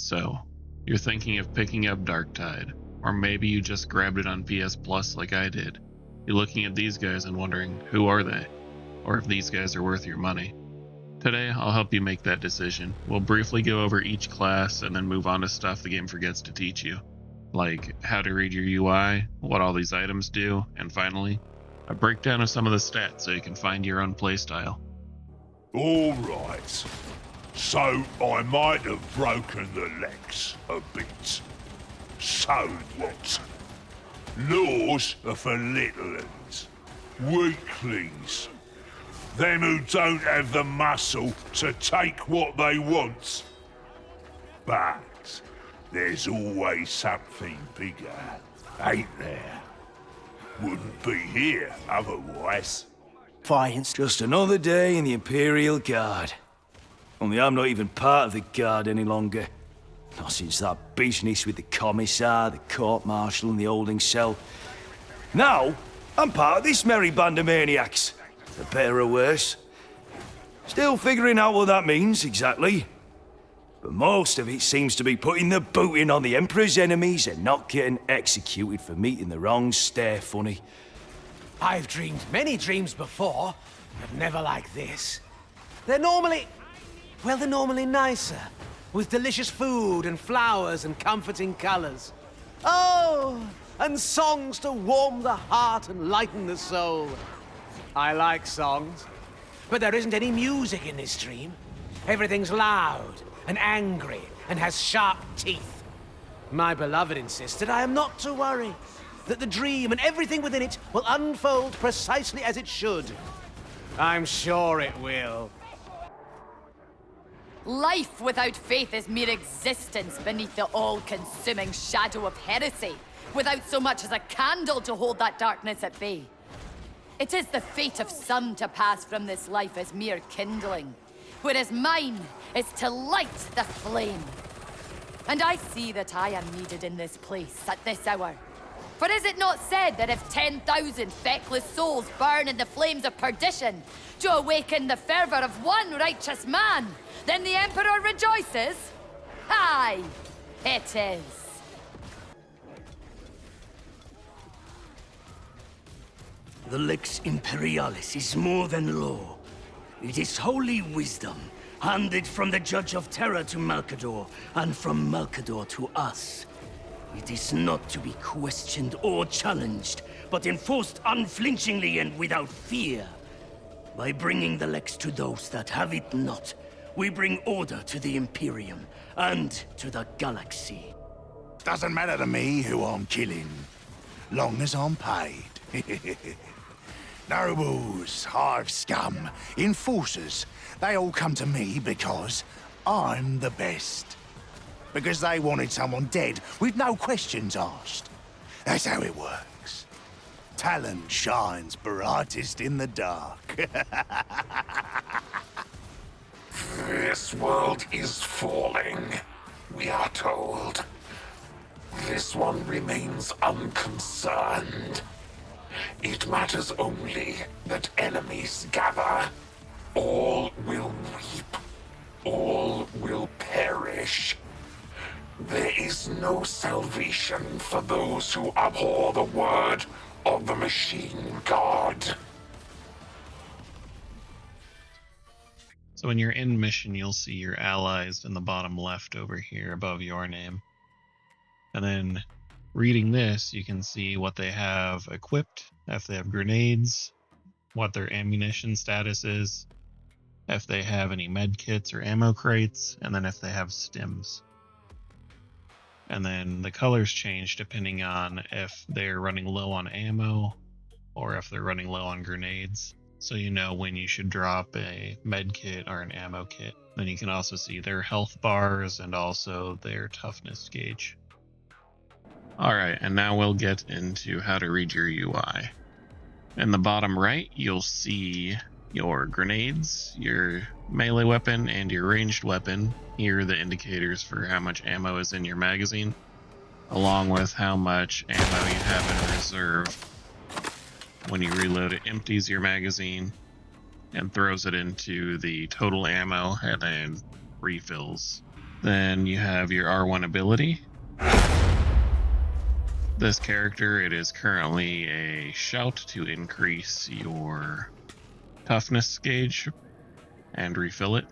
So, you're thinking of picking up Darktide, or maybe you just grabbed it on PS Plus like I did. You're looking at these guys and wondering, who are they? Or if these guys are worth your money. Today, I'll help you make that decision. We'll briefly go over each class and then move on to stuff the game forgets to teach you, like how to read your UI, what all these items do, and finally, a breakdown of some of the stats so you can find your own playstyle. Alright, so I might have broken the legs a bit. So what? Laws are for little uns, weaklings, them who don't have the muscle to take what they want. But there's always something bigger, ain't there? Wouldn't be here otherwise. Fine, it's just another day in the Imperial Guard. Only I'm not even part of the Guard any longer. Not since that business with the Commissar, the Court-Martial and the holding cell. Now, I'm part of this merry band of maniacs. For better or worse. Still figuring out what that means, exactly. But most of it seems to be putting the boot in on the Emperor's enemies and not getting executed for meeting the wrong stare funny. I've dreamed many dreams before, but never like this. They're normally nicer, with delicious food and flowers and comforting colors. Oh, and songs to warm the heart and lighten the soul. I like songs, but there isn't any music in this dream. Everything's loud and angry and has sharp teeth. My beloved insisted I am not to worry, that the dream and everything within it will unfold precisely as it should. I'm sure it will. Life without faith is mere existence beneath the all-consuming shadow of heresy, without so much as a candle to hold that darkness at bay. It is the fate of some to pass from this life as mere kindling, whereas mine is to light the flame. And I see that I am needed in this place at this hour. For is it not said that if 10,000 feckless souls burn in the flames of perdition to awaken the fervor of one righteous man, then the Emperor rejoices? Aye, it is. The Lex Imperialis is more than law. It is holy wisdom, handed from the Judge of Terror to Malcador, and from Malcador to us. It is not to be questioned or challenged, but enforced unflinchingly and without fear. By bringing the Lex to those that have it not, we bring order to the Imperium, and to the galaxy. Doesn't matter to me who I'm killing, long as I'm paid. Nobles, Hive scum, enforcers, they all come to me because I'm the best. Because they wanted someone dead with no questions asked. That's how it works. Talent shines brightest in the dark. This world is falling, we are told. This one remains unconcerned. It matters only that enemies gather. All will weep. All will perish. There is no salvation for those who abhor the word of the machine god. So when you're in mission, you'll see your allies in the bottom left over here above your name. And then reading this, you can see what they have equipped, if they have grenades, what their ammunition status is, if they have any med kits or ammo crates, and then if they have stims. And then the colors change depending on if they're running low on ammo or if they're running low on grenades. So you know when you should drop a med kit or an ammo kit. Then you can also see their health bars and also their toughness gauge. Alright, and now we'll get into how to read your UI. In the bottom right, you'll see your grenades, your melee weapon, and your ranged weapon. Here are the indicators for how much ammo is in your magazine, along with how much ammo you have in reserve. When you reload, it empties your magazine and throws it into the total ammo and then refills Then you have your R1 ability. This character, it is currently a shout to increase your toughness gauge and refill it.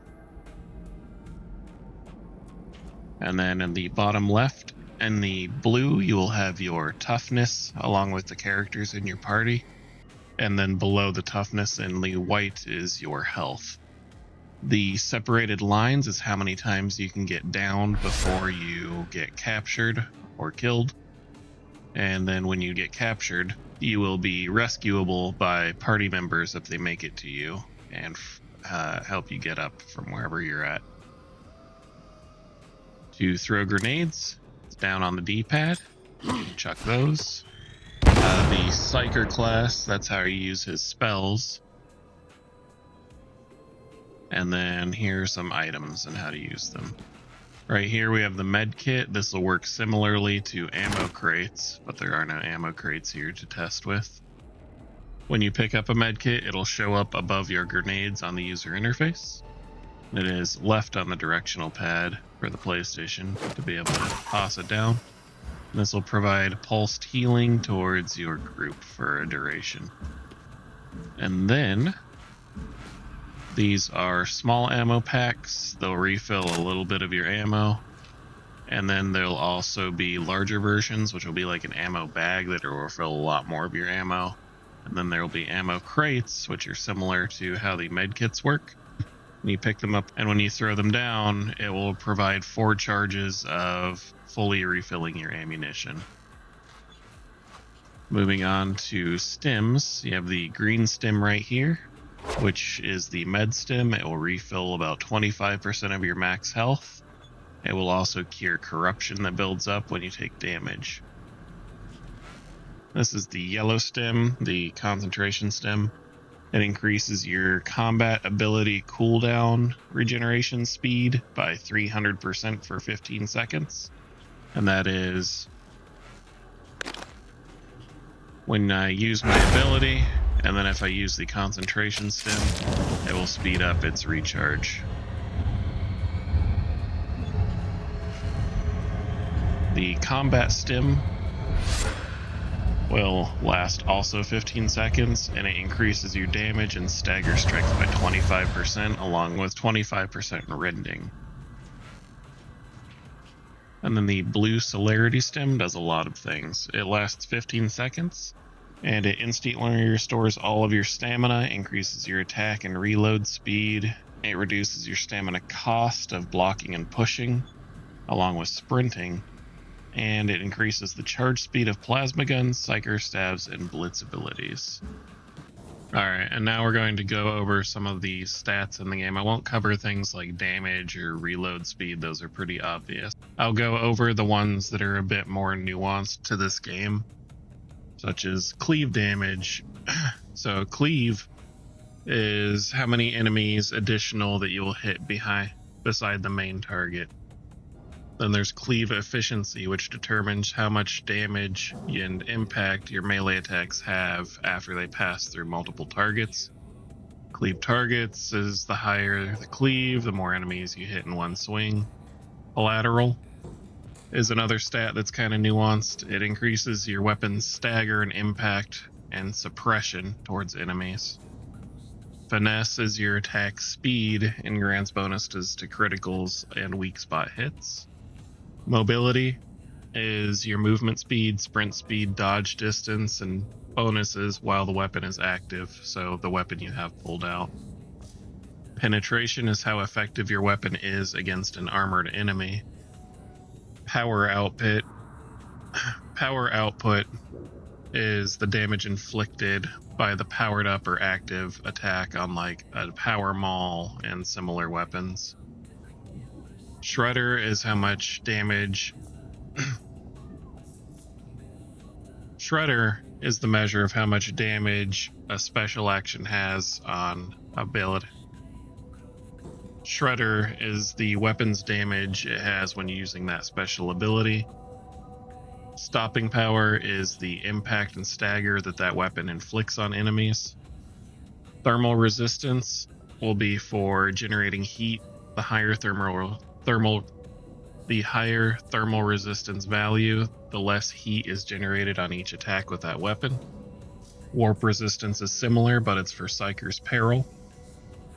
And then in the bottom left, in the blue, you will have your toughness along with the characters in your party. And then below the toughness in the white is your health. The separated lines is how many times you can get downed before you get captured or killed. And then when you get captured, you will be rescuable by party members if they make it to you and help you get up from wherever you're at. To throw grenades, it's down on the D-pad. Chuck those. The Psyker class, that's how you use his spells. And then here's some items and how to use them. Right here we have the med kit. This will work similarly to ammo crates, but there are no ammo crates here to test with. When you pick up a med kit, it'll show up above your grenades on the user interface. It is left on the directional pad for the PlayStation to be able to toss it down. This will provide pulsed healing towards your group for a duration. And then these are small ammo packs. They'll refill a little bit of your ammo. And then there'll also be larger versions, which will be like an ammo bag that will refill a lot more of your ammo. And then there will be ammo crates, which are similar to how the med kits work. And you pick them up, and when you throw them down, it will provide 4 charges of fully refilling your ammunition. Moving on to stims, you have the green stim right here, which is the med stim. It will refill about 25% of your max health. It will also cure corruption that builds up when you take damage. This is the yellow stim, the concentration stim. It increases your combat ability cooldown regeneration speed by 300% for 15 seconds. And that is when I use my ability, and then if I use the concentration stim, it will speed up its recharge. The combat stim will last also 15 seconds, and it increases your damage and stagger strength by 25%, along with 25% rending. And then the blue celerity stim does a lot of things. It lasts 15 seconds, and it instantly restores all of your stamina, increases your attack and reload speed. It reduces your stamina cost of blocking and pushing, along with sprinting. And it increases the charge speed of plasma guns, psyker stabs, and blitz abilities. Alright, and now we're going to go over some of the stats in the game. I won't cover things like damage or reload speed, those are pretty obvious. I'll go over the ones that are a bit more nuanced to this game, such as cleave damage. So cleave is how many enemies additional that you'll hit beside the main target. Then there's cleave efficiency, which determines how much damage and impact your melee attacks have after they pass through multiple targets. Cleave targets is the higher the cleave, the more enemies you hit in one swing. Collateral is another stat that's kind of nuanced. It increases your weapon's stagger and impact and suppression towards enemies. Finesse is your attack speed and grants bonuses to criticals and weak spot hits. Mobility is your movement speed, sprint speed, dodge distance, and bonuses while the weapon is active, so the weapon you have pulled out. Penetration is how effective your weapon is against an armored enemy. Power output is the damage inflicted by the powered up or active attack on like a power maul and similar weapons. Shredder is how much damage... Shredder is the measure of how much damage a special action has on ability. Shredder is the weapon's damage it has when using that special ability. Stopping power is the impact and stagger that weapon inflicts on enemies. Thermal resistance will be for generating heat. The higher thermal The higher thermal resistance value, the less heat is generated on each attack with that weapon. Warp resistance is similar, but it's for Psyker's peril.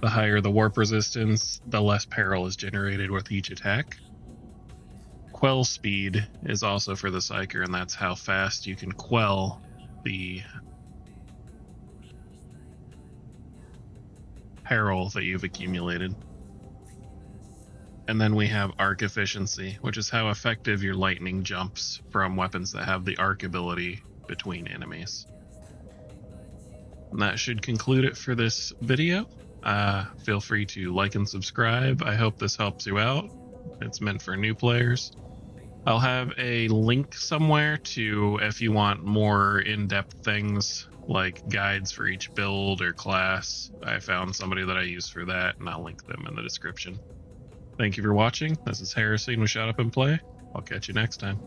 The higher the warp resistance, the less peril is generated with each attack. Quell speed is also for the Psyker, and that's how fast you can quell the peril that you've accumulated. And then we have arc efficiency, which is how effective your lightning jumps from weapons that have the arc ability between enemies. And that should conclude it for this video. Feel free to like and subscribe. I hope this helps you out. It's meant for new players. I'll have a link somewhere to if you want more in-depth things like guides for each build or class. I found somebody that I use for that, and I'll link them in the description. Thank you for watching. This is Hericine with Shut Up and Play. I'll catch you next time.